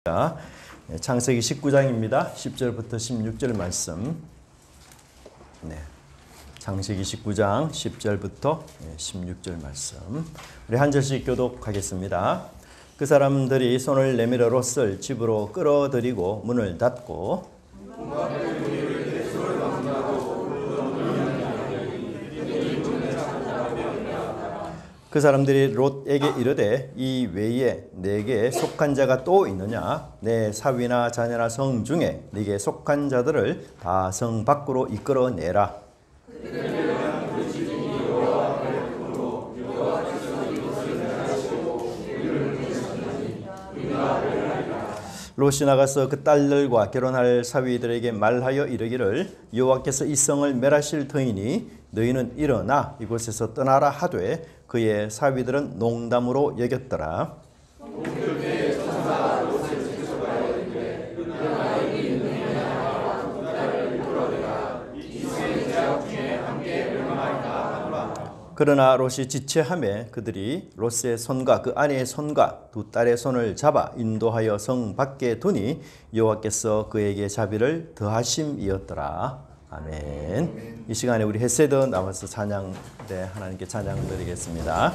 창세기 19장입니다. 10절부터 16절 말씀. 창세기 19장 10절부터 16절 말씀. 우리 한 절씩 교독하겠습니다. 그 사람들이 손을 내밀어 롯을 집으로 끌어들이고 문을 닫고 그 사람들이 롯에게 이르되 이 외에 내게 속한 자가 또 있느냐? 내 사위나 자녀나 성 중에 네게 속한 자들을 다 성 밖으로 이끌어내라. 롯이 나가서 그 딸들과 결혼할 사위들에게 말하여 이르기를 여호와께서 이 성을 멸하실 터이니 너희는 일어나 이곳에서 떠나라 하되 그의 사위들은 농담으로 여겼더라. 그러나 롯이 지체하매 그들이 롯의 손과 그 아내의 손과 두 딸의 손을 잡아 인도하여 성 밖에 두니 여호와께서 그에게 자비를 더하심이었더라. 아멘. 이 시간에 우리 헤세드 나와서 찬양, 하나님께 찬양을 드리겠습니다.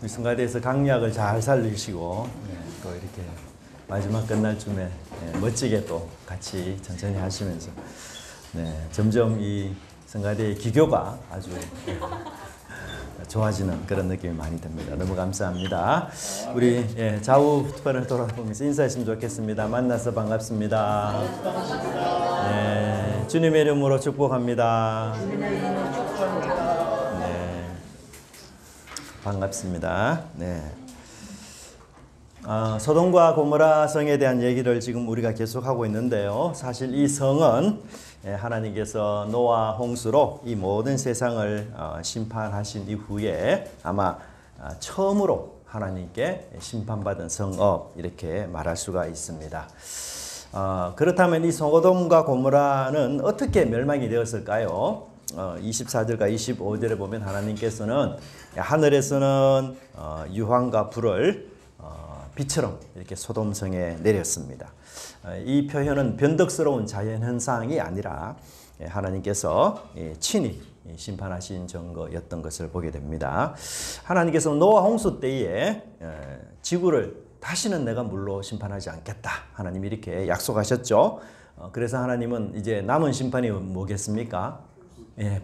성가대에서 강약을 잘 살리시고 또 이렇게 마지막 끝날 쯤에 멋지게 또 같이 천천히 하시면서 점점 이 성가대의 기교가 아주 좋아지는 그런 느낌이 많이 듭니다. 너무 감사합니다. 우리 좌우 투판을 돌아보면서 인사했으면 좋겠습니다. 만나서 반갑습니다. 주님의 이름으로 축복합니다. 네, 반갑습니다. 네. 소돔과 고모라 성에 대한 얘기를 지금 우리가 계속하고 있는데요. 사실 이 성은 하나님께서 노아 홍수로 이 모든 세상을 심판하신 이후에 아마 처음으로 하나님께 심판받은 성읍 이렇게 말할 수가 있습니다. 그렇다면 이 소돔과 고모라는 어떻게 멸망이 되었을까요? 24절과 25절에 보면 하나님께서는 하늘에서는 유황과 불을 비처럼 이렇게 소돔성에 내렸습니다. 이 표현은 변덕스러운 자연현상이 아니라 하나님께서 친히 심판하신 증거였던 것을 보게 됩니다. 하나님께서 노아 홍수 때에 지구를 다시는 내가 물로 심판하지 않겠다. 하나님이 이렇게 약속하셨죠. 그래서 하나님은 이제 남은 심판이 뭐겠습니까?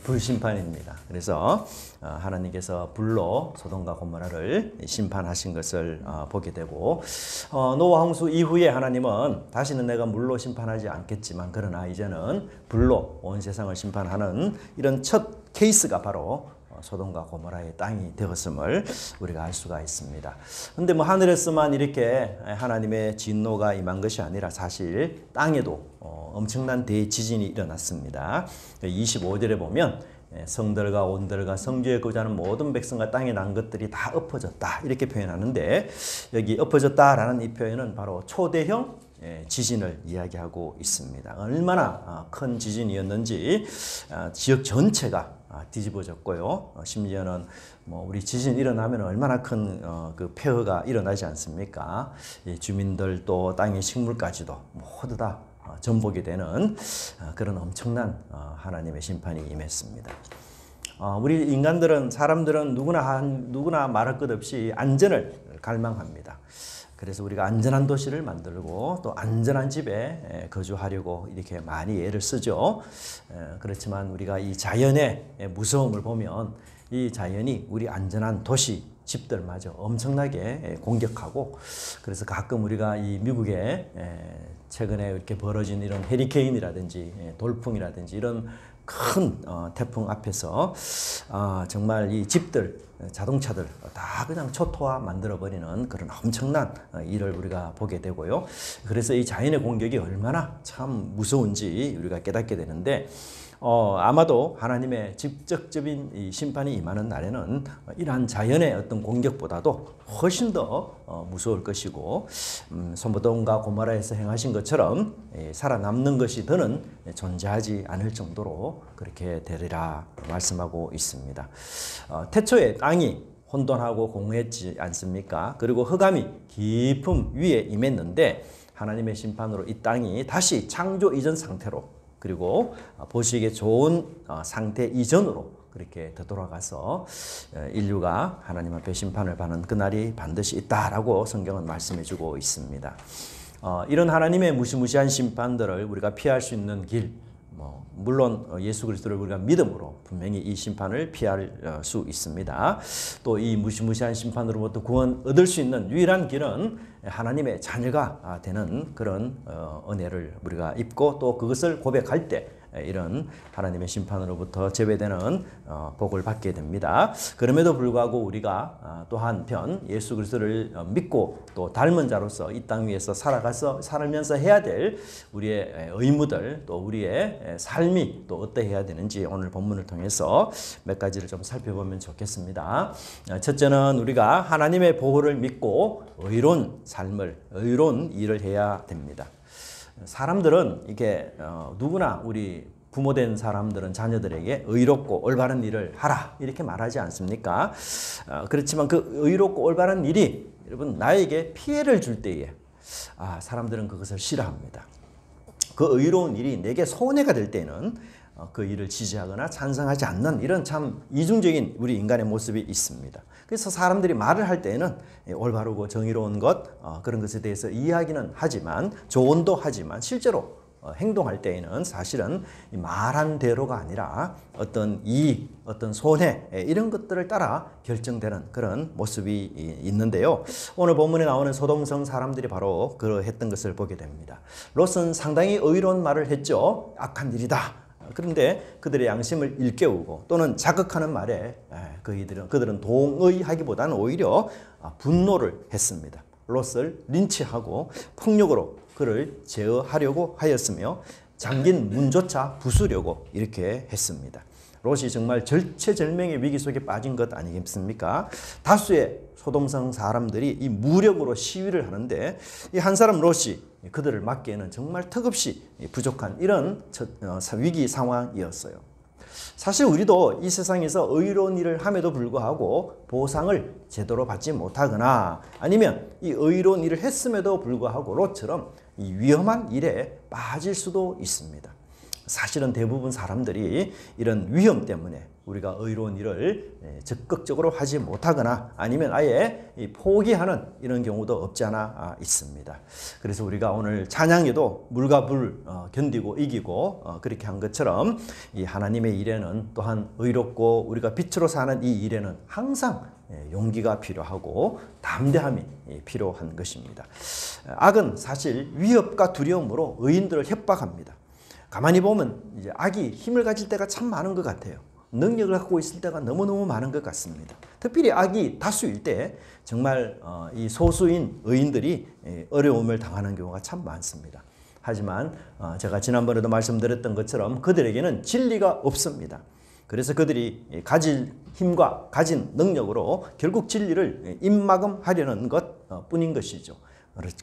불심판입니다. 그래서 하나님께서 불로 소돔과 고모라를 심판하신 것을 보게 되고 노아 홍수 이후에 하나님은 다시는 내가 물로 심판하지 않겠지만 그러나 이제는 불로 온 세상을 심판하는 이런 첫 케이스가 바로 소돔과 고모라의 땅이 되었음을 우리가 알 수가 있습니다. 근데 뭐 하늘에서만 이렇게 하나님의 진노가 임한 것이 아니라 사실 땅에도 엄청난 대지진이 일어났습니다. 25절에 보면 성들과 온들과 성주에 거주하는 모든 백성과 땅에 난 것들이 다 엎어졌다 이렇게 표현하는데 여기 엎어졌다라는 이 표현은 바로 초대형 지진을 이야기하고 있습니다. 얼마나 큰 지진이었는지 지역 전체가 뒤집어졌고요. 심지어는 뭐 우리 지진 일어나면 얼마나 큰 그 폐허가 일어나지 않습니까? 주민들 또 땅의 식물까지도 모두 다 전복이 되는 그런 엄청난 하나님의 심판이 임했습니다. 우리 인간들은 사람들은 누구나 말할 것 없이 안전을 갈망합니다. 그래서 우리가 안전한 도시를 만들고 또 안전한 집에 거주하려고 이렇게 많이 애를 쓰죠. 그렇지만 우리가 이 자연의 무서움을 보면 이 자연이 우리 안전한 도시 집들마저 엄청나게 공격하고 그래서 가끔 우리가 이 미국에 최근에 이렇게 벌어진 이런 해리케인이라든지 돌풍이라든지 이런 큰 태풍 앞에서 정말 이 집들 자동차들 다 그냥 초토화 만들어버리는 그런 엄청난 일을 우리가 보게 되고요. 그래서 이 자연의 공격이 얼마나 참 무서운지 우리가 깨닫게 되는데 아마도 하나님의 직접적인 이 심판이 임하는 날에는 이러한 자연의 어떤 공격보다도 훨씬 더 무서울 것이고 소돔과 고모라에서 행하신 것처럼 살아남는 것이 더는 존재하지 않을 정도로 그렇게 되리라 말씀하고 있습니다. 태초에 땅이 혼돈하고 공허했지 않습니까? 그리고 흑암이 깊음 위에 임했는데 하나님의 심판으로 이 땅이 다시 창조 이전 상태로 그리고 보시기에 좋은 상태 이전으로 그렇게 되돌아가서 인류가 하나님 앞에 심판을 받는 그날이 반드시 있다라고 성경은 말씀해주고 있습니다. 이런 하나님의 무시무시한 심판들을 우리가 피할 수 있는 길, 물론 예수 그리스도를 우리가 믿음으로 분명히 이 심판을 피할 수 있습니다. 또 이 무시무시한 심판으로부터 구원 얻을 수 있는 유일한 길은 하나님의 자녀가 되는 그런 은혜를 우리가 입고 또 그것을 고백할 때 이런 하나님의 심판으로부터 제외되는 복을 받게 됩니다. 그럼에도 불구하고 우리가 또 한편 예수 그리스도를 믿고 또 닮은 자로서 이 땅 위에서 살면서 해야 될 우리의 의무들 또 우리의 삶이 또 어떠해야 되는지 오늘 본문을 통해서 몇 가지를 좀 살펴보면 좋겠습니다. 첫째는 우리가 하나님의 보호를 믿고 의로운 삶을 의로운 일을 해야 됩니다. 사람들은 이게 누구나 우리 부모된 사람들은 자녀들에게 의롭고 올바른 일을 하라 이렇게 말하지 않습니까? 그렇지만 그 의롭고 올바른 일이 여러분 나에게 피해를 줄 때에 사람들은 그것을 싫어합니다. 그 의로운 일이 내게 손해가 될 때는 그 일을 지지하거나 찬성하지 않는 이런 참 이중적인 우리 인간의 모습이 있습니다. 그래서 사람들이 말을 할 때에는 올바르고 정의로운 것 그런 것에 대해서 이야기는 하지만 조언도 하지만 실제로 행동할 때에는 사실은 말한 대로가 아니라 어떤 이익, 어떤 손해 이런 것들을 따라 결정되는 그런 모습이 있는데요. 오늘 본문에 나오는 소돔성 사람들이 바로 그러했던 것을 보게 됩니다. 롯은 상당히 의로운 말을 했죠. 악한 일이다. 그런데 그들의 양심을 일깨우고 또는 자극하는 말에 그들은 동의하기보다는 오히려 분노를 했습니다. 롯을 린치하고 폭력으로 그를 제어하려고 하였으며 잠긴 문조차 부수려고 이렇게 했습니다. 롯이 정말 절체절명의 위기 속에 빠진 것 아니겠습니까? 다수의 소돔성 사람들이 이 무력으로 시위를 하는데 이 한 사람 롯이 그들을 막기에는 정말 턱없이 부족한 이런 위기 상황이었어요. 사실 우리도 이 세상에서 의로운 일을 함에도 불구하고 보상을 제대로 받지 못하거나 아니면 이 의로운 일을 했음에도 불구하고 롯처럼 이 위험한 일에 빠질 수도 있습니다. 사실은 대부분 사람들이 이런 위험 때문에 우리가 의로운 일을 적극적으로 하지 못하거나 아니면 아예 포기하는 이런 경우도 없지 않아 있습니다. 그래서 우리가 오늘 찬양에도 물과 불 견디고 이기고 그렇게 한 것처럼 이 하나님의 일에는 또한 의롭고 우리가 빛으로 사는 이 일에는 항상 용기가 필요하고 담대함이 필요한 것입니다. 악은 사실 위협과 두려움으로 의인들을 협박합니다. 가만히 보면 이제 악이 힘을 가질 때가 참 많은 것 같아요. 능력을 갖고 있을 때가 너무너무 많은 것 같습니다. 특별히 악이 다수일 때 정말 이 소수인 의인들이 어려움을 당하는 경우가 참 많습니다. 하지만 제가 지난번에도 말씀드렸던 것처럼 그들에게는 진리가 없습니다. 그래서 그들이 가질 힘과 가진 능력으로 결국 진리를 입막음하려는 것 뿐인 것이죠.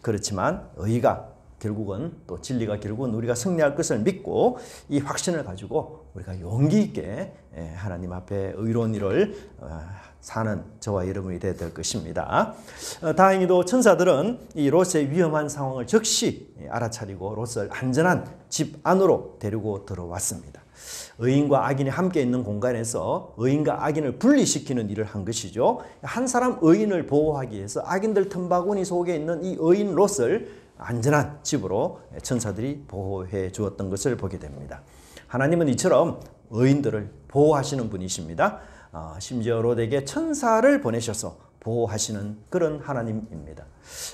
그렇지만 의가 결국은 또 진리가 결국은 우리가 승리할 것을 믿고 이 확신을 가지고 우리가 용기 있게 하나님 앞에 의로운 일을 사는 저와 여러분이 되어야 될 것입니다. 다행히도 천사들은 이 롯의 위험한 상황을 즉시 알아차리고 롯을 안전한 집 안으로 데리고 들어왔습니다. 의인과 악인이 함께 있는 공간에서 의인과 악인을 분리시키는 일을 한 것이죠. 한 사람 의인을 보호하기 위해서 악인들 틈바구니 속에 있는 이 의인 롯을 안전한 집으로 천사들이 보호해 주었던 것을 보게 됩니다. 하나님은 이처럼 의인들을 보호하시는 분이십니다. 심지어 롯에게 천사를 보내셔서 보호하시는 그런 하나님입니다.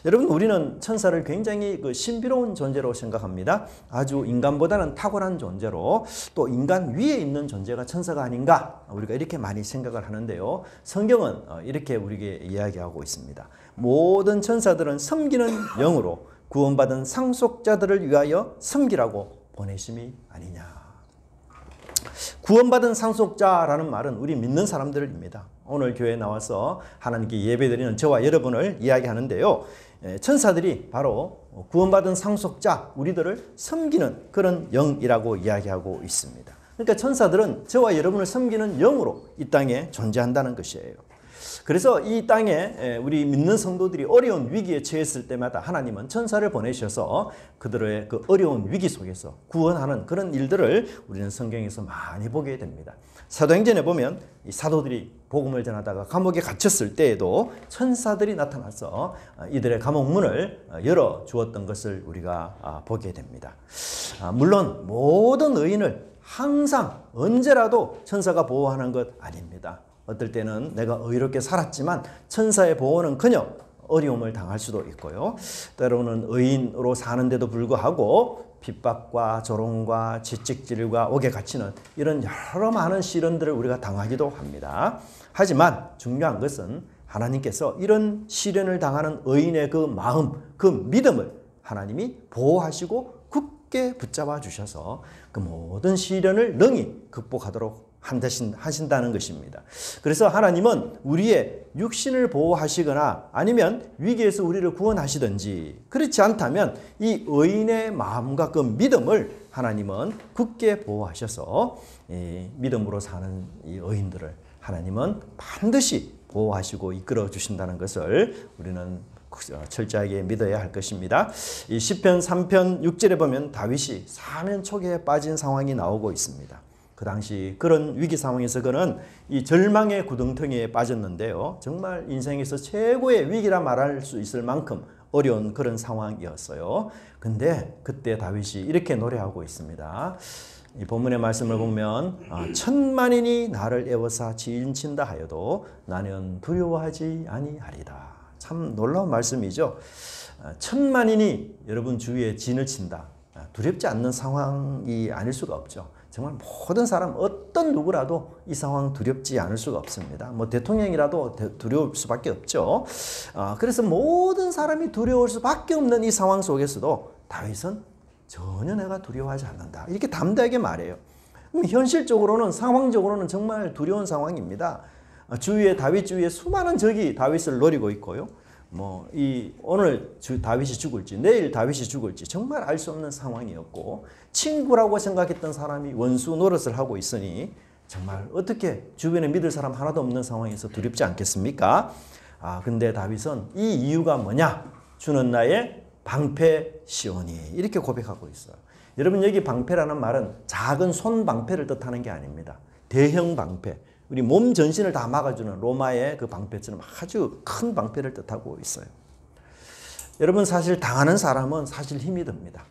여러분, 우리는 천사를 굉장히 신비로운 존재로 생각합니다. 아주 인간보다는 탁월한 존재로 또 인간 위에 있는 존재가 천사가 아닌가 우리가 이렇게 많이 생각을 하는데요. 성경은 이렇게 우리에게 이야기하고 있습니다. 모든 천사들은 섬기는 영으로 구원받은 상속자들을 위하여 섬기라고 보내심이 아니냐. 구원받은 상속자라는 말은 우리 믿는 사람들입니다. 오늘 교회에 나와서 하나님께 예배드리는 저와 여러분을 이야기하는데요. 천사들이 바로 구원받은 상속자, 우리들을 섬기는 그런 영이라고 이야기하고 있습니다. 그러니까 천사들은 저와 여러분을 섬기는 영으로 이 땅에 존재한다는 것이에요. 그래서 이 땅에 우리 믿는 성도들이 어려운 위기에 처했을 때마다 하나님은 천사를 보내셔서 그들의 그 어려운 위기 속에서 구원하는 그런 일들을 우리는 성경에서 많이 보게 됩니다. 사도행전에 보면 이 사도들이 복음을 전하다가 감옥에 갇혔을 때에도 천사들이 나타나서 이들의 감옥 문을 열어 주었던 것을 우리가 보게 됩니다. 물론 모든 의인을 항상 언제라도 천사가 보호하는 것 아닙니다. 어떨 때는 내가 의롭게 살았지만 천사의 보호는커녕 어려움을 당할 수도 있고요. 때로는 의인으로 사는데도 불구하고 핍박과 조롱과 채찍질과 옥에 갇히는 이런 여러 많은 시련들을 우리가 당하기도 합니다. 하지만 중요한 것은 하나님께서 이런 시련을 당하는 의인의 그 마음, 그 믿음을 하나님이 보호하시고 굳게 붙잡아 주셔서 그 모든 시련을 능히 극복하도록 하신다는 것입니다. 그래서 하나님은 우리의 육신을 보호하시거나 아니면 위기에서 우리를 구원하시든지 그렇지 않다면 이 의인의 마음과 그 믿음을 하나님은 굳게 보호하셔서 믿음으로 사는 이 의인들을 하나님은 반드시 보호하시고 이끌어 주신다는 것을 우리는 철저하게 믿어야 할 것입니다. 이 시편 3편 6절에 보면 다윗이 사면 초기에 빠진 상황이 나오고 있습니다. 그 당시 그런 위기 상황에서 그는 이 절망의 구덩텅이에 빠졌는데요. 정말 인생에서 최고의 위기라 말할 수 있을 만큼 어려운 그런 상황이었어요. 근데 그때 다윗이 이렇게 노래하고 있습니다. 이 본문의 말씀을 보면 천만인이 나를 애워싸 지인친다 하여도 나는 두려워하지 아니하리다. 참 놀라운 말씀이죠. 천만인이 여러분 주위에 진을 친다. 두렵지 않는 상황이 아닐 수가 없죠. 정말 모든 사람 어떤 누구라도 이 상황 두렵지 않을 수가 없습니다. 뭐 대통령이라도 두려울 수밖에 없죠. 그래서 모든 사람이 두려울 수밖에 없는 이 상황 속에서도 다윗은 전혀 내가 두려워하지 않는다. 이렇게 담대하게 말해요. 현실적으로는 상황적으로는 정말 두려운 상황입니다. 주위에 다윗 주위에 수많은 적이 다윗을 노리고 있고요. 오늘 다윗이 죽을지 내일 다윗이 죽을지 정말 알 수 없는 상황이었고 친구라고 생각했던 사람이 원수 노릇을 하고 있으니 정말 어떻게 주변에 믿을 사람 하나도 없는 상황에서 두렵지 않겠습니까? 근데 다윗은 이 이유가 뭐냐? 주는 나의 방패시오니 이렇게 고백하고 있어요. 여러분 여기 방패라는 말은 작은 손 방패를 뜻하는 게 아닙니다. 대형 방패. 우리 몸 전신을 다 막아주는 로마의 그 방패처럼 아주 큰 방패를 뜻하고 있어요. 여러분 사실 당하는 사람은 사실 힘이 듭니다.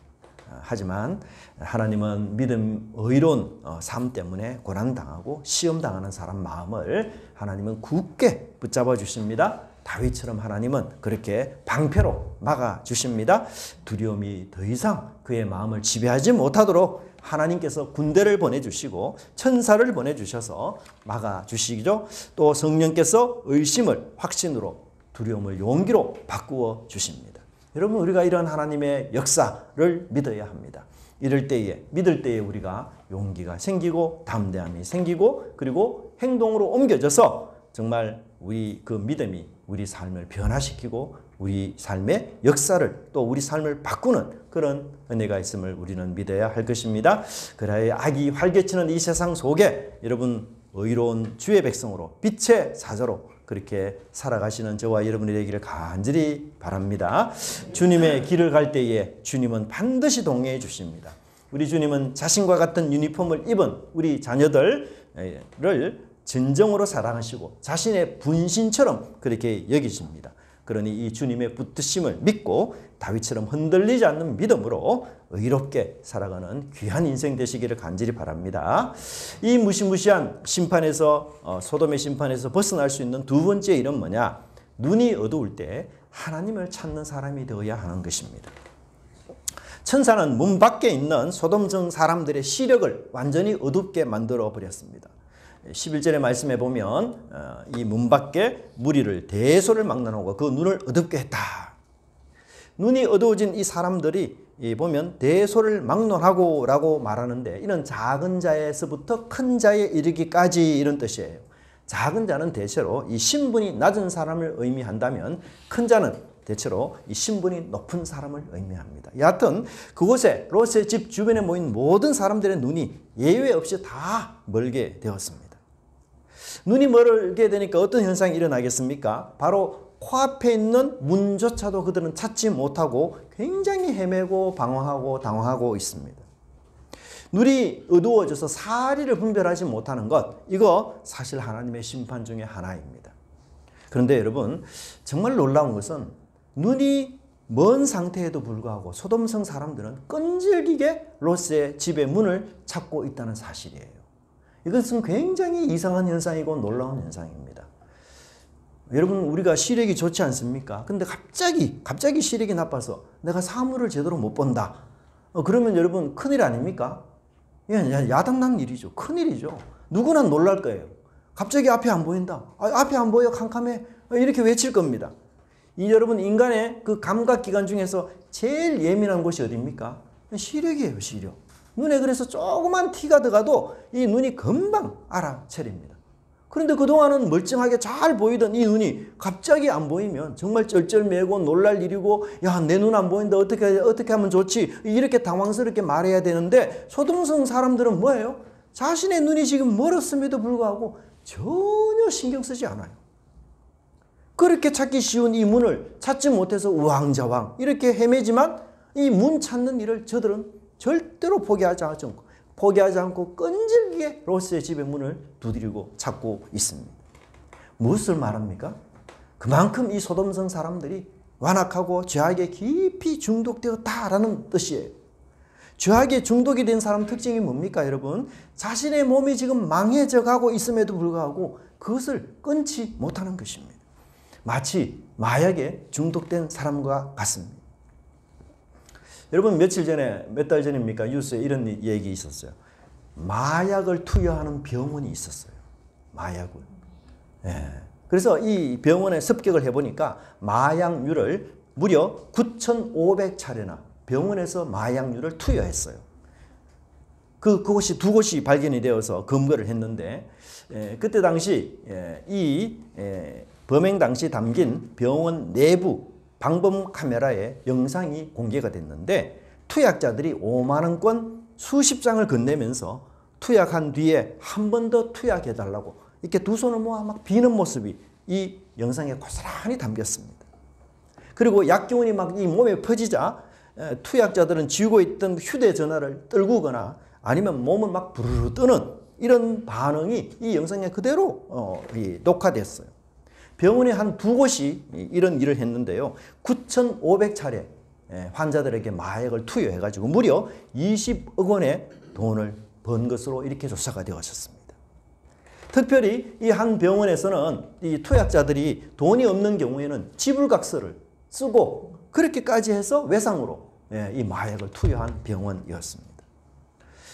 하지만 하나님은 믿음 의로운 삶 때문에 고난당하고 시험당하는 사람 마음을 하나님은 굳게 붙잡아 주십니다. 다윗처럼 하나님은 그렇게 방패로 막아주십니다. 두려움이 더 이상 그의 마음을 지배하지 못하도록 하나님께서 군대를 보내주시고 천사를 보내주셔서 막아주시죠. 또 성령께서 의심을 확신으로 두려움을 용기로 바꾸어 주십니다. 여러분 우리가 이런 하나님의 역사를 믿어야 합니다. 믿을 때에 우리가 용기가 생기고 담대함이 생기고 그리고 행동으로 옮겨져서 정말 우리 그 믿음이 우리 삶을 변화시키고 우리 삶의 역사를 또 우리 삶을 바꾸는 그런 은혜가 있음을 우리는 믿어야 할 것입니다. 그래야 악이 활개치는 이 세상 속에 여러분 의로운 주의 백성으로 빛의 사자로 그렇게 살아가시는 저와 여러분이 되기를 간절히 바랍니다. 주님의 길을 갈 때에 주님은 반드시 동행해 주십니다. 우리 주님은 자신과 같은 유니폼을 입은 우리 자녀들을 진정으로 사랑하시고 자신의 분신처럼 그렇게 여기십니다. 그러니 이 주님의 붙드심을 믿고 다윗처럼 흔들리지 않는 믿음으로 의롭게 살아가는 귀한 인생 되시기를 간절히 바랍니다. 이 무시무시한 심판에서 소돔의 심판에서 벗어날 수 있는 두 번째 일은 뭐냐? 눈이 어두울 때 하나님을 찾는 사람이 되어야 하는 것입니다. 천사는 문 밖에 있는 소돔성 사람들의 시력을 완전히 어둡게 만들어 버렸습니다. 11절의 말씀에 보면 이 문 밖에 무리를 대소를 막론하고 그 눈을 어둡게 했다. 눈이 어두워진 이 사람들이 보면 대소를 막론하고 라고 말하는데 이는 작은 자에서부터 큰 자에 이르기까지 이런 뜻이에요. 작은 자는 대체로 이 신분이 낮은 사람을 의미한다면 큰 자는 대체로 이 신분이 높은 사람을 의미합니다. 여하튼 그곳에 롯의 집 주변에 모인 모든 사람들의 눈이 예외 없이 다 멀게 되었습니다. 눈이 멀게 되니까 어떤 현상이 일어나겠습니까? 바로 코앞에 있는 문조차도 그들은 찾지 못하고 굉장히 헤매고 방황하고 당황하고 있습니다. 눈이 어두워져서 사리를 분별하지 못하는 것, 이거 사실 하나님의 심판 중에 하나입니다. 그런데 여러분 정말 놀라운 것은 눈이 먼 상태에도 불구하고 소돔성 사람들은 끈질기게 롯의 집의 문을 찾고 있다는 사실이에요. 이것은 굉장히 이상한 현상이고 놀라운 현상입니다. 여러분 우리가 시력이 좋지 않습니까? 근데 갑자기 시력이 나빠서 내가 사물을 제대로 못 본다. 그러면 여러분 큰일 아닙니까? 야단난 일이죠. 큰일이죠. 누구나 놀랄 거예요. 갑자기 앞이 안 보인다. 앞이 안 보여 캄캄해. 이렇게 외칠 겁니다. 여러분 인간의 그 감각기관 중에서 제일 예민한 곳이 어디입니까? 시력이에요. 시력. 눈에 그래서 조그만 티가 들어가도 이 눈이 금방 알아차립니다. 그런데 그동안은 멀쩡하게 잘 보이던 이 눈이 갑자기 안 보이면 정말 쩔쩔매고 놀랄 일이고 야, 내 눈 안 보인다. 어떻게 하면 좋지? 이렇게 당황스럽게 말해야 되는데 소돔성 사람들은 뭐예요? 자신의 눈이 지금 멀었음에도 불구하고 전혀 신경 쓰지 않아요. 그렇게 찾기 쉬운 이 문을 찾지 못해서 우왕좌왕 이렇게 헤매지만 이 문 찾는 일을 저들은 절대로 포기하지 않고 끈질기게 롯의 집의 문을 두드리고 찾고 있습니다. 무엇을 말합니까? 그만큼 이 소돔성 사람들이 완악하고 죄악에 깊이 중독되었다라는 뜻이에요. 죄악에 중독이 된 사람 특징이 뭡니까, 여러분? 자신의 몸이 지금 망해져 가고 있음에도 불구하고 그것을 끊지 못하는 것입니다. 마치 마약에 중독된 사람과 같습니다. 여러분, 며칠 전에, 몇 달 전입니까? 뉴스에 이런 얘기 있었어요. 마약을 투여하는 병원이 있었어요. 마약을. 예. 그래서 이 병원에 습격을 해보니까 마약류를 무려 9,500차례나 병원에서 마약류를 투여했어요. 그곳이 두 곳이 발견이 되어서 검거를 했는데, 그때 당시 이 범행 당시 담긴 병원 내부 방범 카메라에 영상이 공개가 됐는데, 투약자들이 5만 원권 수십 장을 건네면서 투약한 뒤에 한 번 더 투약해달라고 이렇게 두 손을 모아 막 비는 모습이 이 영상에 고스란히 담겼습니다. 그리고 약기운이 막 이 몸에 퍼지자 투약자들은 쥐고 있던 휴대전화를 떨구거나 아니면 몸을 막 부르르 뜨는 이런 반응이 이 영상에 그대로 녹화됐어요. 병원에 한 두 곳이 이런 일을 했는데요. 9,500차례 환자들에게 마약을 투여해가지고 무려 20억 원의 돈을 번 것으로 이렇게 조사가 되었습니다. 특별히 이 한 병원에서는 이 투약자들이 돈이 없는 경우에는 지불각서를 쓰고 그렇게까지 해서 외상으로 이 마약을 투여한 병원이었습니다.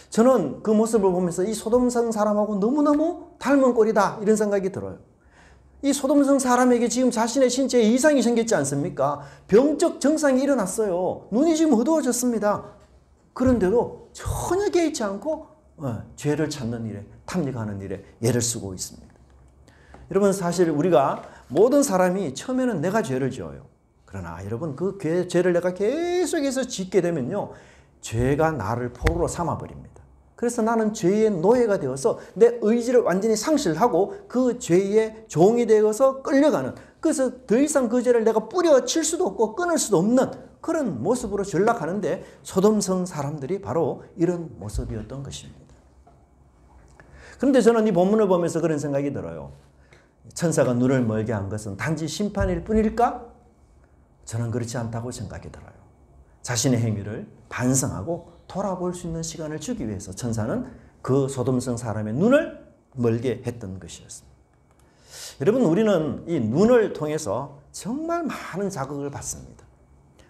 저는 그 모습을 보면서 이 소돔성 사람하고 너무너무 닮은 꼴이다 이런 생각이 들어요. 이 소돔성 사람에게 지금 자신의 신체에 이상이 생겼지 않습니까? 병적 증상이 일어났어요. 눈이 지금 어두워졌습니다. 그런데도 전혀 개의치 않고 죄를 찾는 일에, 탐닉하는 일에 애를 쓰고 있습니다. 여러분, 사실 우리가 모든 사람이 처음에는 내가 죄를 지어요. 그러나 여러분, 그 죄를 내가 계속해서 짓게 되면요, 죄가 나를 포로로 삼아버립니다. 그래서 나는 죄의 노예가 되어서 내 의지를 완전히 상실하고 그 죄의 종이 되어서 끌려가는, 그래서 더 이상 그 죄를 내가 뿌려칠 수도 없고 끊을 수도 없는 그런 모습으로 전락하는데, 소돔성 사람들이 바로 이런 모습이었던 것입니다. 그런데 저는 이 본문을 보면서 그런 생각이 들어요. 천사가 눈을 멀게 한 것은 단지 심판일 뿐일까? 저는 그렇지 않다고 생각이 들어요. 자신의 행위를 반성하고 돌아볼 수 있는 시간을 주기 위해서 천사는 그 소돔성 사람의 눈을 멀게 했던 것이었습니다. 여러분, 우리는 이 눈을 통해서 정말 많은 자극을 받습니다.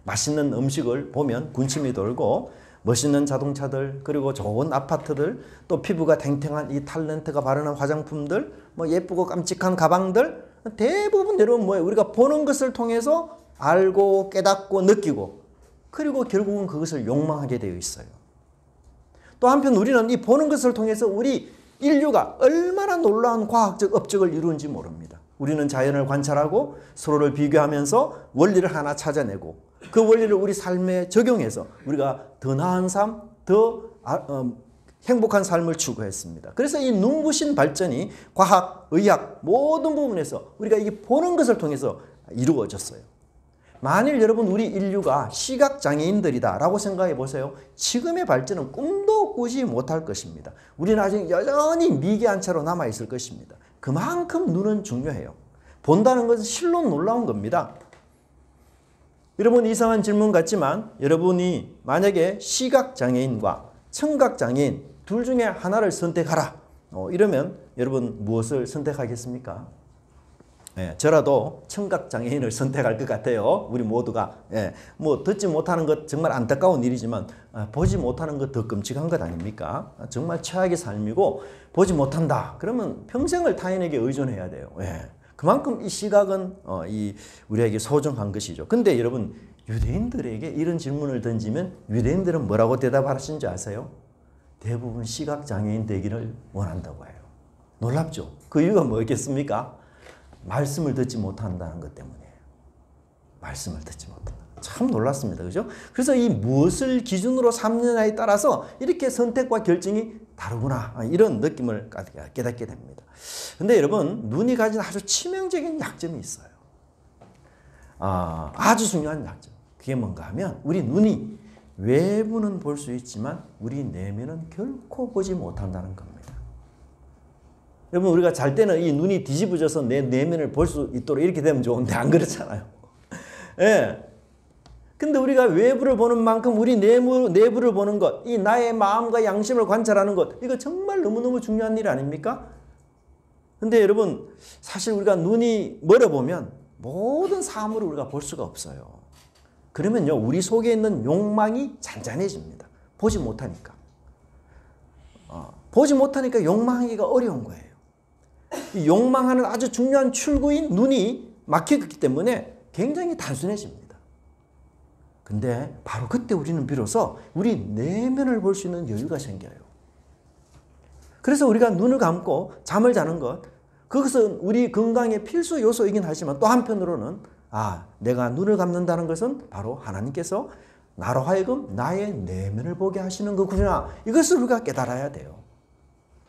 맛있는 음식을 보면 군침이 돌고, 멋있는 자동차들, 그리고 좋은 아파트들, 또 피부가 탱탱한 이 탤런트가 바르는 화장품들, 뭐 예쁘고 깜찍한 가방들, 대부분 여러분 뭐예요? 우리가 보는 것을 통해서 알고 깨닫고 느끼고, 그리고 결국은 그것을 욕망하게 되어 있어요. 또 한편 우리는 이 보는 것을 통해서 우리 인류가 얼마나 놀라운 과학적 업적을 이루는지 모릅니다. 우리는 자연을 관찰하고 서로를 비교하면서 원리를 하나 찾아내고, 그 원리를 우리 삶에 적용해서 우리가 더 나은 삶, 더 행복한 삶을 추구했습니다. 그래서 이 눈부신 발전이 과학, 의학 모든 부분에서 우리가 이 보는 것을 통해서 이루어졌어요. 만일 여러분 우리 인류가 시각장애인들이다 라고 생각해 보세요. 지금의 발전은 꿈도 꾸지 못할 것입니다. 우리는 아직 여전히 미개한 채로 남아있을 것입니다. 그만큼 눈은 중요해요. 본다는 것은 실로 놀라운 겁니다. 여러분, 이상한 질문 같지만 여러분이 만약에 시각장애인과 청각장애인 둘 중에 하나를 선택하라 이러면 여러분 무엇을 선택하겠습니까? 저라도 청각장애인을 선택할 것 같아요. 우리 모두가. 뭐 듣지 못하는 것 정말 안타까운 일이지만 보지 못하는 것 더 끔찍한 것 아닙니까? 정말 최악의 삶이고, 보지 못한다 그러면 평생을 타인에게 의존해야 돼요. 그만큼 이 시각은 우리에게 소중한 것이죠. 근데 여러분, 유대인들에게 이런 질문을 던지면 유대인들은 뭐라고 대답하시는지 아세요? 대부분 시각장애인 되기를 원한다고 해요. 놀랍죠? 그 이유가 뭐겠습니까? 말씀을 듣지 못한다는 것 때문이에요. 말씀을 듣지 못한다. 참 놀랐습니다. 그죠? 그래서 이 무엇을 기준으로 삼느냐에 따라서 이렇게 선택과 결정이 다르구나, 이런 느낌을 깨닫게 됩니다. 근데 여러분, 눈이 가진 아주 치명적인 약점이 있어요. 아주 중요한 약점. 그게 뭔가 하면 우리 눈이 외부는 볼 수 있지만 우리 내면은 결코 보지 못한다는 겁니다. 여러분, 우리가 잘 때는 이 눈이 뒤집어져서 내 내면을 볼 수 있도록 이렇게 되면 좋은데 안 그렇잖아요. 예. 근데 우리가 외부를 보는 만큼 우리 내부를 보는 것, 이 나의 마음과 양심을 관찰하는 것, 이거 정말 너무너무 중요한 일 아닙니까? 근데 여러분, 사실 우리가 눈이 멀어보면 모든 사물을 우리가 볼 수가 없어요. 그러면요, 우리 속에 있는 욕망이 잔잔해집니다. 보지 못하니까. 보지 못하니까 욕망하기가 어려운 거예요. 이 욕망하는 아주 중요한 출구인 눈이 막히기 때문에 굉장히 단순해집니다. 근데 바로 그때 우리는 비로소 우리 내면을 볼 수 있는 여유가 생겨요. 그래서 우리가 눈을 감고 잠을 자는 것, 그것은 우리 건강의 필수 요소이긴 하지만 또 한편으로는 내가 눈을 감는다는 것은 바로 하나님께서 나로 하여금 나의 내면을 보게 하시는 거구나. 이것을 우리가 깨달아야 돼요.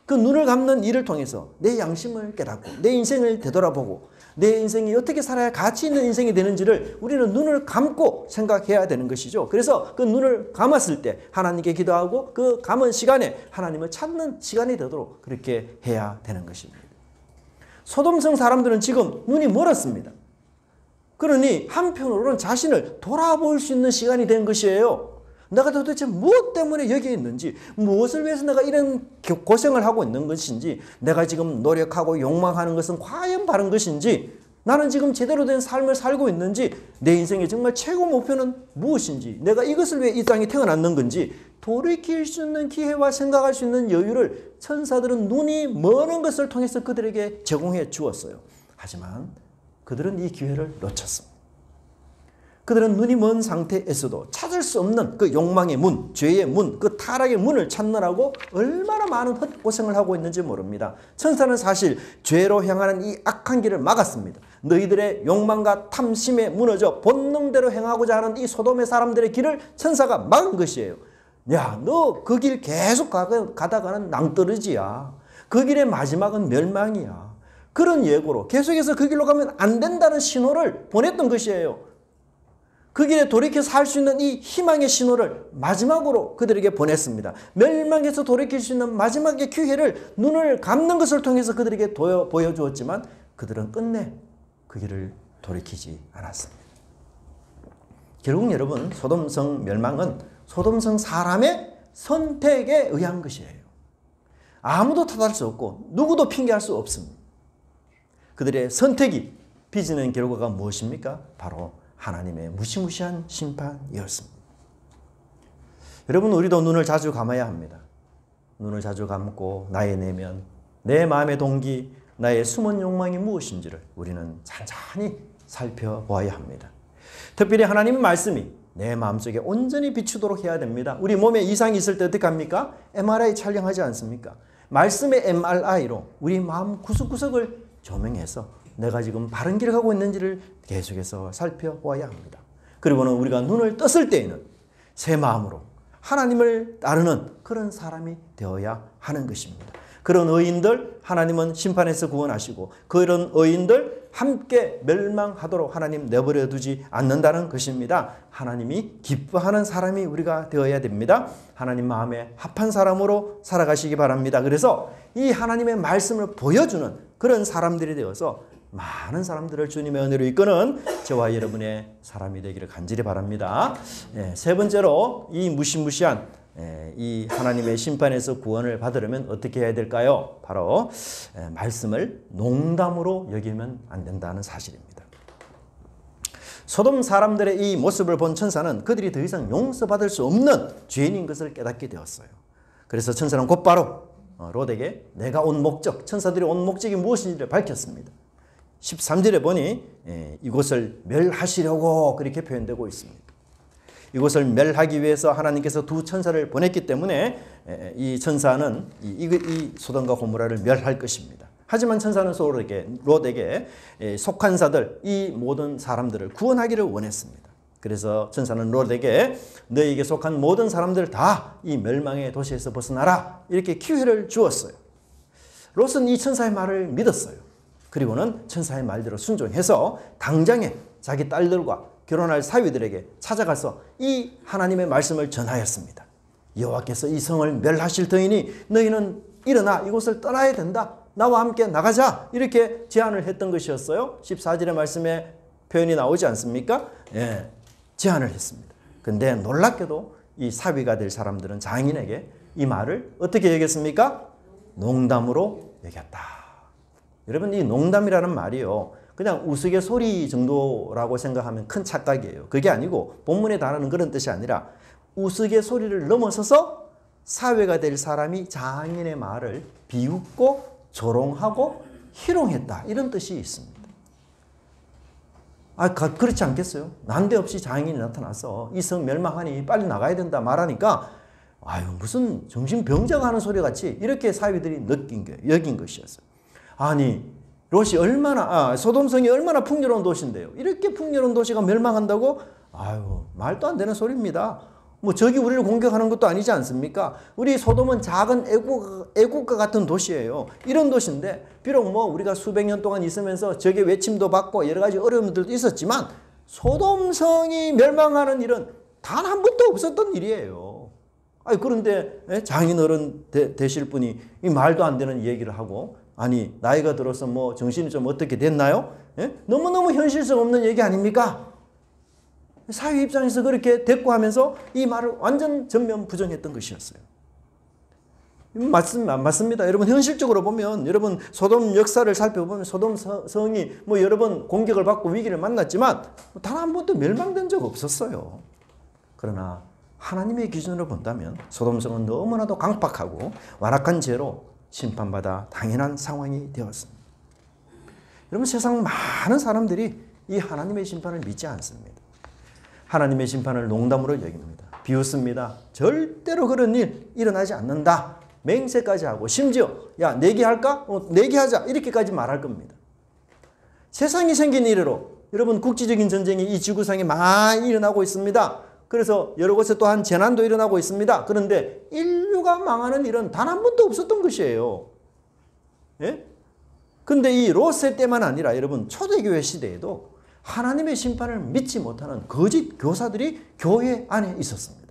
그 눈을 감는 일을 통해서 내 양심을 깨닫고 내 인생을 되돌아보고 내 인생이 어떻게 살아야 가치 있는 인생이 되는지를 우리는 눈을 감고 생각해야 되는 것이죠. 그래서 그 눈을 감았을 때 하나님께 기도하고 그 감은 시간에 하나님을 찾는 시간이 되도록 그렇게 해야 되는 것입니다. 소돔성 사람들은 지금 눈이 멀었습니다. 그러니 한편으로는 자신을 돌아볼 수 있는 시간이 된 것이에요. 내가 도대체 무엇 때문에 여기에 있는지, 무엇을 위해서 내가 이런 고생을 하고 있는 것인지, 내가 지금 노력하고 욕망하는 것은 과연 바른 것인지, 나는 지금 제대로 된 삶을 살고 있는지, 내 인생의 정말 최고 목표는 무엇인지, 내가 이것을 위해 이 땅에 태어났는 건지 돌이킬 수 있는 기회와 생각할 수 있는 여유를 천사들은 눈이 먼 것을 통해서 그들에게 제공해 주었어요. 하지만 그들은 이 기회를 놓쳤습니다. 그들은 눈이 먼 상태에서도 찾을 수 없는 그 욕망의 문, 죄의 문, 그 타락의 문을 찾느라고 얼마나 많은 헛고생을 하고 있는지 모릅니다. 천사는 사실 죄로 향하는 이 악한 길을 막았습니다. 너희들의 욕망과 탐심에 무너져 본능대로 행하고자 하는 이 소돔의 사람들의 길을 천사가 막은 것이에요. 야, 너 그 길 계속 가다가는 낭떠러지야. 그 길의 마지막은 멸망이야. 그런 예고로 계속해서 그 길로 가면 안 된다는 신호를 보냈던 것이에요. 그 길에 돌이켜 살 수 있는 이 희망의 신호를 마지막으로 그들에게 보냈습니다. 멸망에서 돌이킬 수 있는 마지막의 기회를 눈을 감는 것을 통해서 그들에게 보여주었지만 그들은 끝내 그 길을 돌이키지 않았습니다. 결국 여러분, 소돔성 멸망은 소돔성 사람의 선택에 의한 것이에요. 아무도 탓할 수 없고 누구도 핑계할 수 없습니다. 그들의 선택이 빚는 결과가 무엇입니까? 바로 하나님의 무시무시한 심판이었습니다. 여러분, 우리도 눈을 자주 감아야 합니다. 눈을 자주 감고 나의 내면, 내 마음의 동기, 나의 숨은 욕망이 무엇인지를 우리는 찬찬히 살펴보아야 합니다. 특별히 하나님의 말씀이 내 마음속에 온전히 비추도록 해야 됩니다. 우리 몸에 이상이 있을 때 어떻게 합니까? MRI 촬영하지 않습니까? 말씀의 MRI로 우리 마음 구석구석을 조명해서 내가 지금 바른 길을 가고 있는지를 계속해서 살펴보아야 합니다. 그리고는 우리가 눈을 떴을 때에는 새 마음으로 하나님을 따르는 그런 사람이 되어야 하는 것입니다. 그런 의인들 하나님은 심판에서 구원하시고 그런 의인들 함께 멸망하도록 하나님 내버려 두지 않는다는 것입니다. 하나님이 기뻐하는 사람이 우리가 되어야 됩니다. 하나님 마음에 합한 사람으로 살아가시기 바랍니다. 그래서 이 하나님의 말씀을 보여주는 그런 사람들이 되어서 많은 사람들을 주님의 은혜로 이끄는 저와 여러분의 사람이 되기를 간절히 바랍니다. 세 번째로 이 무시무시한 이 하나님의 심판에서 구원을 받으려면 어떻게 해야 될까요? 바로 말씀을 농담으로 여기면 안 된다는 사실입니다. 소돔 사람들의 이 모습을 본 천사는 그들이 더 이상 용서받을 수 없는 죄인인 것을 깨닫게 되었어요. 그래서 천사는 곧바로 롯에게 내가 온 목적, 천사들이 온 목적이 무엇인지를 밝혔습니다. 13절에 보니 이곳을 멸하시려고 그렇게 표현되고 있습니다. 이곳을 멸하기 위해서 하나님께서 두 천사를 보냈기 때문에 이 천사는 이 소돔과 고모라를 멸할 것입니다. 하지만 천사는 롯에게 속한 자들, 이 모든 사람들을 구원하기를 원했습니다. 그래서 천사는 롯에게 너에게 속한 모든 사람들 다 이 멸망의 도시에서 벗어나라 이렇게 기회를 주었어요. 롯은 이 천사의 말을 믿었어요. 그리고는 천사의 말대로 순종해서 당장에 자기 딸들과 결혼할 사위들에게 찾아가서 이 하나님의 말씀을 전하였습니다. 여호와께서 이 성을 멸하실 터이니 너희는 일어나 이곳을 떠나야 된다. 나와 함께 나가자. 이렇게 제안을 했던 것이었어요. 14절의 말씀에 표현이 나오지 않습니까? 예, 제안을 했습니다. 근데 놀랍게도 이 사위가 될 사람들은 장인에게 이 말을 어떻게 여겼습니까? 농담으로 여겼다. 여러분, 이 농담이라는 말이요, 그냥 우스갯소리 정도라고 생각하면 큰 착각이에요. 그게 아니고 본문에 달하는 그런 뜻이 아니라 우스갯소리를 넘어서서 사회가 될 사람이 장인의 말을 비웃고 조롱하고 희롱했다, 이런 뜻이 있습니다. 그렇지 않겠어요? 난데없이 장인이 나타나서 이 성 멸망하니 빨리 나가야 된다 말하니까 무슨 정신병자가 하는 소리 같이 이렇게 사위들이 여긴 것이었어요. 아니, 롯이 소돔성이 얼마나 풍요로운 도시인데요. 이렇게 풍요로운 도시가 멸망한다고? 말도 안 되는 소리입니다. 적이 우리를 공격하는 것도 아니지 않습니까? 우리 소돔은 작은 애국과 같은 도시예요. 이런 도시인데 비록 우리가 수백 년 동안 있으면서 적의 외침도 받고 여러 가지 어려움들도 있었지만 소돔성이 멸망하는 일은 단 한 번도 없었던 일이에요. 그런데 장인 어른 되실 분이 이 말도 안 되는 얘기를 하고, 나이가 들어서 정신이 좀 어떻게 됐나요? 너무너무 현실성 없는 얘기 아닙니까? 사회 입장에서 그렇게 대꾸하면서 이 말을 완전 전면 부정했던 것이었어요. 맞습니다. 여러분, 현실적으로 보면, 여러분 소돔 역사를 살펴보면 소돔 성이 여러 번 공격을 받고 위기를 만났지만 단 한 번도 멸망된 적 없었어요. 그러나 하나님의 기준으로 본다면 소돔성은 너무나도 강팍하고 완악한 죄로 심판받아 당연한 상황이 되었습니다. 여러분, 세상 많은 사람들이 이 하나님의 심판을 믿지 않습니다. 하나님의 심판을 농담으로 여깁니다. 비웃습니다. 절대로 그런 일 일어나지 않는다. 맹세까지 하고, 심지어 내기할까? 내기하자, 이렇게까지 말할 겁니다. 세상이 생긴 이래로 여러분, 국지적인 전쟁이 이 지구상에 많이 일어나고 있습니다. 그래서 여러 곳에 또한 재난도 일어나고 있습니다. 그런데 인류가 망하는 일은 단 한 번도 없었던 것이에요. 예? 근데 이 롯의 때만 아니라 여러분, 초대교회 시대에도 하나님의 심판을 믿지 못하는 거짓 교사들이 교회 안에 있었습니다.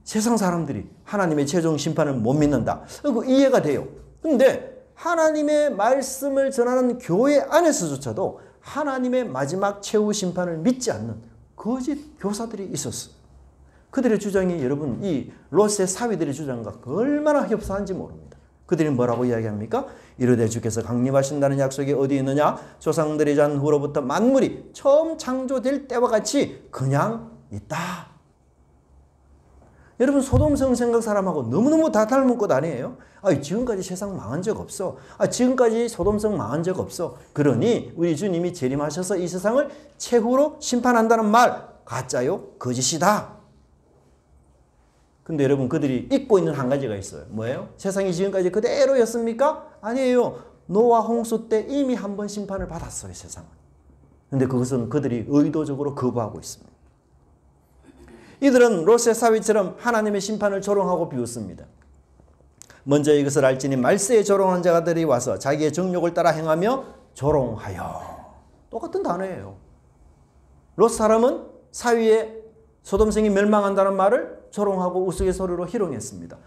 세상 사람들이 하나님의 최종 심판을 못 믿는다. 이해가 돼요. 근데 하나님의 말씀을 전하는 교회 안에서조차도 하나님의 마지막 최후 심판을 믿지 않는 거짓 교사들이 있었어요. 그들의 주장이 여러분, 이 롯의 사위들의 주장과 얼마나 협소한지 모릅니다. 그들이 뭐라고 이야기합니까? 이르되 주께서 강림하신다는 약속이 어디 있느냐? 조상들이 잔 후로부터 만물이 처음 창조될 때와 같이 그냥 있다. 여러분, 소돔성 생각 사람하고 너무너무 다 닮은 것 아니에요? 지금까지 세상 망한 적 없어. 지금까지 소돔성 망한 적 없어. 그러니 우리 주님이 재림하셔서 이 세상을 최후로 심판한다는 말 가짜요? 거짓이다. 근데 여러분, 그들이 잊고 있는 한 가지가 있어요. 뭐예요? 세상이 지금까지 그대로였습니까? 아니에요. 노아 홍수 때 이미 한 번 심판을 받았어요, 세상은. 근데 그것은 그들이 의도적으로 거부하고 있습니다. 이들은 롯의 사위처럼 하나님의 심판을 조롱하고 비웃습니다. 먼저 이것을 알지니 말세에 조롱하는 자들이 와서 자기의 정욕을 따라 행하며 조롱하여. 똑같은 단어예요. 롯 사람은 사위의 소돔성이 멸망한다는 말을 조롱하고 우스갯소리로 희롱했습니다.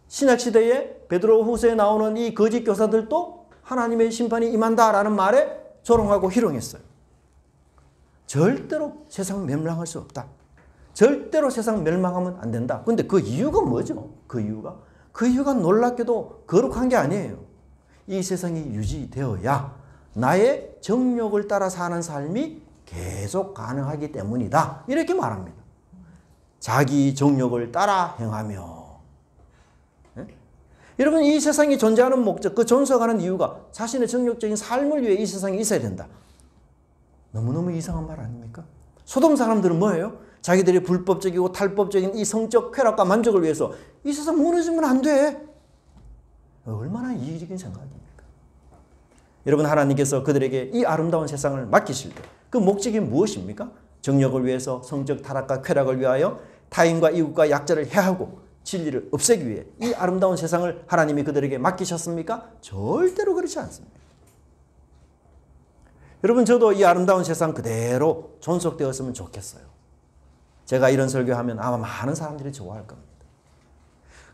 신약시대에 베드로 후서에 나오는 이 거짓 교사들도 하나님의 심판이 임한다라는 말에 조롱하고 희롱했어요. 절대로 세상 멸망할 수 없다. 절대로 세상 멸망하면 안 된다. 근데 그 이유가 뭐죠? 그 이유가 놀랍게도 거룩한 게 아니에요. 이 세상이 유지되어야 나의 정욕을 따라 사는 삶이 계속 가능하기 때문이다. 이렇게 말합니다. 자기 정욕을 따라 행하며. 네? 여러분, 이 세상이 존재하는 목적, 그 존속하는 이유가 자신의 정욕적인 삶을 위해 이 세상에 있어야 된다. 너무너무 이상한 말 아닙니까? 소돔 사람들은 뭐예요? 자기들이 불법적이고 탈법적인 이 성적 쾌락과 만족을 위해서 이 세상 무너지면 안 돼. 얼마나 이기적인 생각입니까? 여러분, 하나님께서 그들에게 이 아름다운 세상을 맡기실 때 그 목적이 무엇입니까? 정욕을 위해서, 성적 타락과 쾌락을 위하여 타인과 이웃과 약자를 해하고 진리를 없애기 위해 이 아름다운 세상을 하나님이 그들에게 맡기셨습니까? 절대로 그렇지 않습니다. 여러분, 저도 이 아름다운 세상 그대로 존속되었으면 좋겠어요. 제가 이런 설교하면 아마 많은 사람들이 좋아할 겁니다.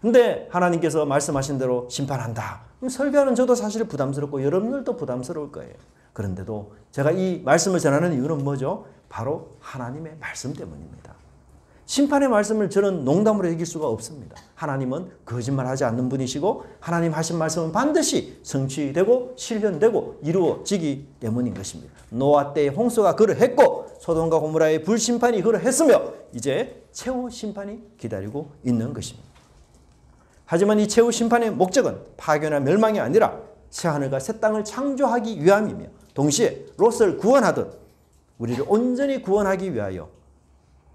근데 하나님께서 말씀하신 대로 심판한다. 그럼 설교하는 저도 사실 부담스럽고 여러분들도 부담스러울 거예요. 그런데도 제가 이 말씀을 전하는 이유는 뭐죠? 바로 하나님의 말씀 때문입니다. 심판의 말씀을 저는 농담으로 여길 수가 없습니다. 하나님은 거짓말하지 않는 분이시고 하나님 하신 말씀은 반드시 성취되고 실현되고 이루어지기 때문인 것입니다. 노아 때의 홍수가 그러했고 소돔과 고모라의 불심판이 그러했으며 이제 최후 심판이 기다리고 있는 것입니다. 하지만 이 최후 심판의 목적은 파괴나 멸망이 아니라 새하늘과 새 땅을 창조하기 위함이며 동시에 롯을 구원하듯 우리를 온전히 구원하기 위하여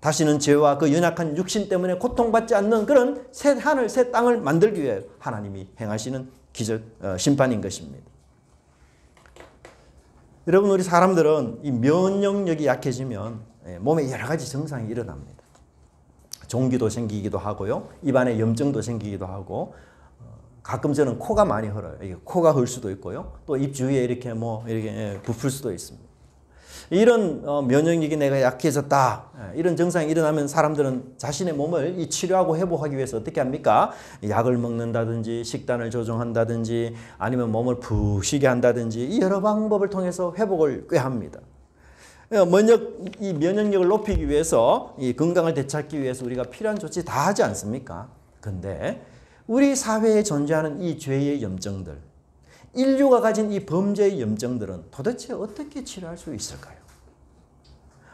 다시는 죄와 그 연약한 육신 때문에 고통받지 않는 그런 새 하늘, 새 땅을 만들기 위해 하나님이 행하시는 기적, 심판인 것입니다. 여러분, 우리 사람들은 이 면역력이 약해지면 몸에 여러 가지 증상이 일어납니다. 종기도 생기기도 하고요. 입안에 염증도 생기기도 하고, 가끔 저는 코가 많이 흘어요. 이게 코가 흘 수도 있고요. 또 입 주위에 이렇게 이렇게 부풀 수도 있습니다. 이런 면역력이 내가 약해졌다, 이런 증상이 일어나면 사람들은 자신의 몸을 치료하고 회복하기 위해서 어떻게 합니까? 약을 먹는다든지 식단을 조정한다든지 아니면 몸을 푹 쉬게 한다든지 여러 방법을 통해서 회복을 꾀합니다. 이 면역력을 높이기 위해서, 이 건강을 되찾기 위해서 우리가 필요한 조치 다 하지 않습니까? 근데 우리 사회에 존재하는 이 죄의 염증들, 인류가 가진 이 범죄의 염증들은 도대체 어떻게 치료할 수 있을까요?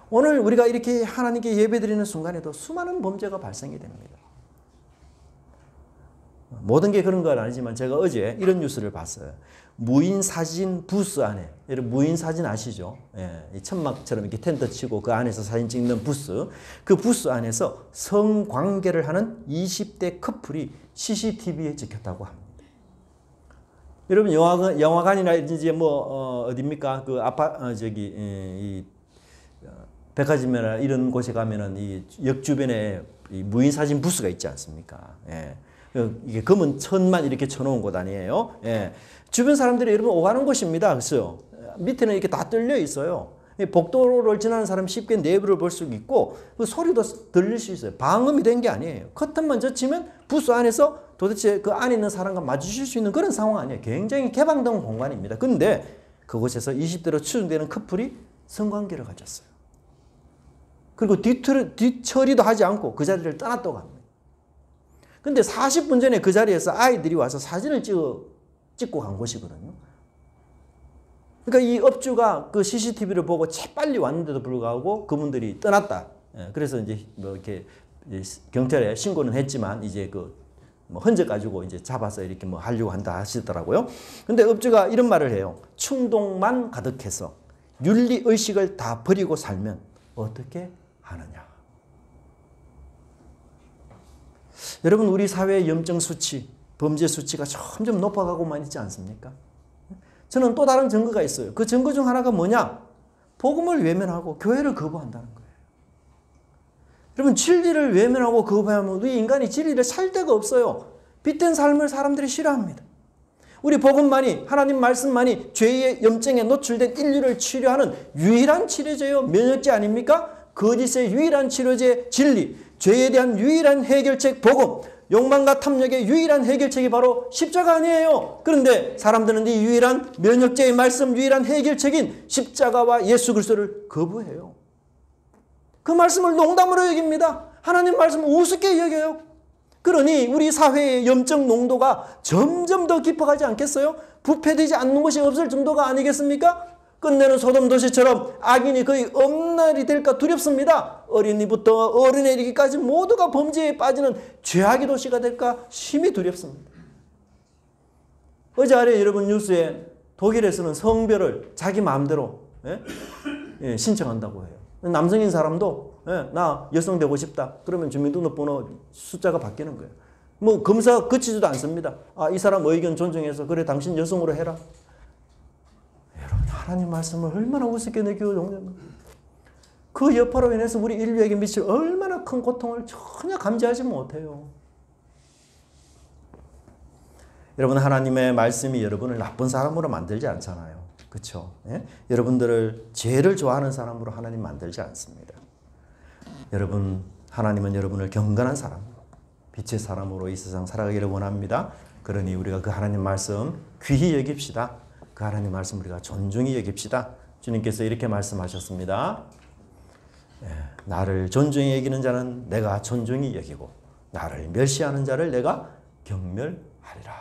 오늘 우리가 이렇게 하나님께 예배드리는 순간에도 수많은 범죄가 발생이 됩니다. 모든 게 그런 건 아니지만 제가 어제 이런 뉴스를 봤어요. 무인사진 부스 안에, 여러분 무인사진 아시죠? 이 천막처럼 이렇게 텐트 치고 그 안에서 사진 찍는 부스, 그 부스 안에서 성관계를 하는 20대 커플이 CCTV에 찍혔다고 합니다. 여러분 영화관이라든지 어디입니까? 그 이 백화점이나 이런 곳에 가면은 이 역 주변에 이 무인 사진 부스가 있지 않습니까? 이게 검은 천만 이렇게 쳐놓은 곳 아니에요? 주변 사람들이 여러분 오가는 곳입니다. 그래서 밑에는 이렇게 다 뚫려 있어요. 복도를 지나는 사람 쉽게 내부를 볼 수 있고 그 소리도 들릴 수 있어요. 방음이 된 게 아니에요. 커튼만 젖히면 부스 안에서 도대체 그 안에 있는 사람과 마주칠 수 있는 그런 상황 아니에요. 굉장히 개방된 공간입니다. 근데 그곳에서 20대로 추정되는 커플이 성관계를 가졌어요. 그리고 뒤처리도 하지 않고 그 자리를 떠났다고 합니다. 근데 40분 전에 그 자리에서 아이들이 와서 사진을 찍고 간 곳이거든요. 그러니까 이 업주가 그 CCTV를 보고 재빨리 왔는데도 불구하고 그분들이 떠났다. 그래서 이제 이렇게 경찰에 신고는 했지만 이제 흔적 가지고 이제 잡아서 이렇게 하려고 한다 하시더라고요. 근데 업주가 이런 말을 해요. 충동만 가득해서 윤리 의식을 다 버리고 살면 어떻게 하느냐. 여러분, 우리 사회의 염증 수치, 범죄 수치가 점점 높아가고만 있지 않습니까? 저는 또 다른 증거가 있어요. 그 증거 중 하나가 뭐냐? 복음을 외면하고 교회를 거부한다는 거예요. 여러분, 진리를 외면하고 거부하면 우리 인간이 진리를 살 데가 없어요. 빛된 삶을 사람들이 싫어합니다. 우리 복음만이, 하나님 말씀만이 죄의 염증에 노출된 인류를 치료하는 유일한 치료제요. 면역제 아닙니까? 거짓의 유일한 치료제 진리, 죄에 대한 유일한 해결책 복음, 욕망과 탐욕의 유일한 해결책이 바로 십자가 아니에요. 그런데 사람들은 이 유일한 면역제의 말씀, 유일한 해결책인 십자가와 예수 그리스도를 거부해요. 그 말씀을 농담으로 여깁니다. 하나님 말씀을 우습게 여겨요. 그러니 우리 사회의 염증 농도가 점점 더 깊어가지 않겠어요? 부패되지 않는 것이 없을 정도가 아니겠습니까? 끝내는 소돔 도시처럼 악인이 거의 없는 날이 될까 두렵습니다. 어린이부터 어른에 이르기까지 모두가 범죄에 빠지는 죄악의 도시가 될까 심히 두렵습니다. 어제 아래 여러분 뉴스에 독일에서는 성별을 자기 마음대로 신청한다고 해요. 남성인 사람도 나 여성 되고 싶다. 그러면 주민등록번호 숫자가 바뀌는 거예요. 검사 거치지도 않습니다. 이 사람 의견 존중해서 그래 당신 여성으로 해라. 여러분, 하나님 말씀을 얼마나 우습게 느끼고 그 여파로 인해서 우리 인류에게 미칠 얼마나 큰 고통을 전혀 감지하지 못해요. 여러분, 하나님의 말씀이 여러분을 나쁜 사람으로 만들지 않잖아요. 그렇죠? 여러분들을 죄를 좋아하는 사람으로 하나님 만들지 않습니다. 여러분, 하나님은 여러분을 경건한 사람으로, 빛의 사람으로 이 세상 살아가기를 원합니다. 그러니 우리가 그 하나님 말씀 귀히 여깁시다. 그 하나님 말씀 우리가 존중히 여깁시다. 주님께서 이렇게 말씀하셨습니다. 나를 존중히 여기는 자는 내가 존중히 여기고 나를 멸시하는 자를 내가 경멸하리라.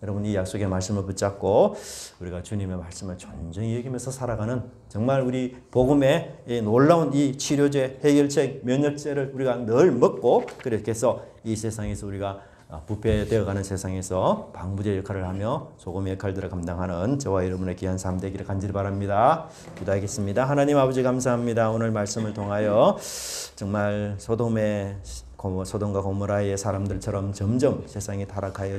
여러분 이 약속의 말씀을 붙잡고 우리가 주님의 말씀을 존중히 여기면서 살아가는 정말 우리 복음의 놀라운 이 치료제, 해결책, 면역제를 우리가 늘 먹고 그렇게 해서 이 세상에서 우리가 부패되어가는 세상에서 방부제 역할을 하며 소금의 역할들을 감당하는 저와 여러분의 귀한 삶 되기를 간절히 바랍니다. 기도하겠습니다. 하나님 아버지 감사합니다. 오늘 말씀을 통하여 정말 소돔과 고모라의 사람들처럼 점점 세상이 타락하여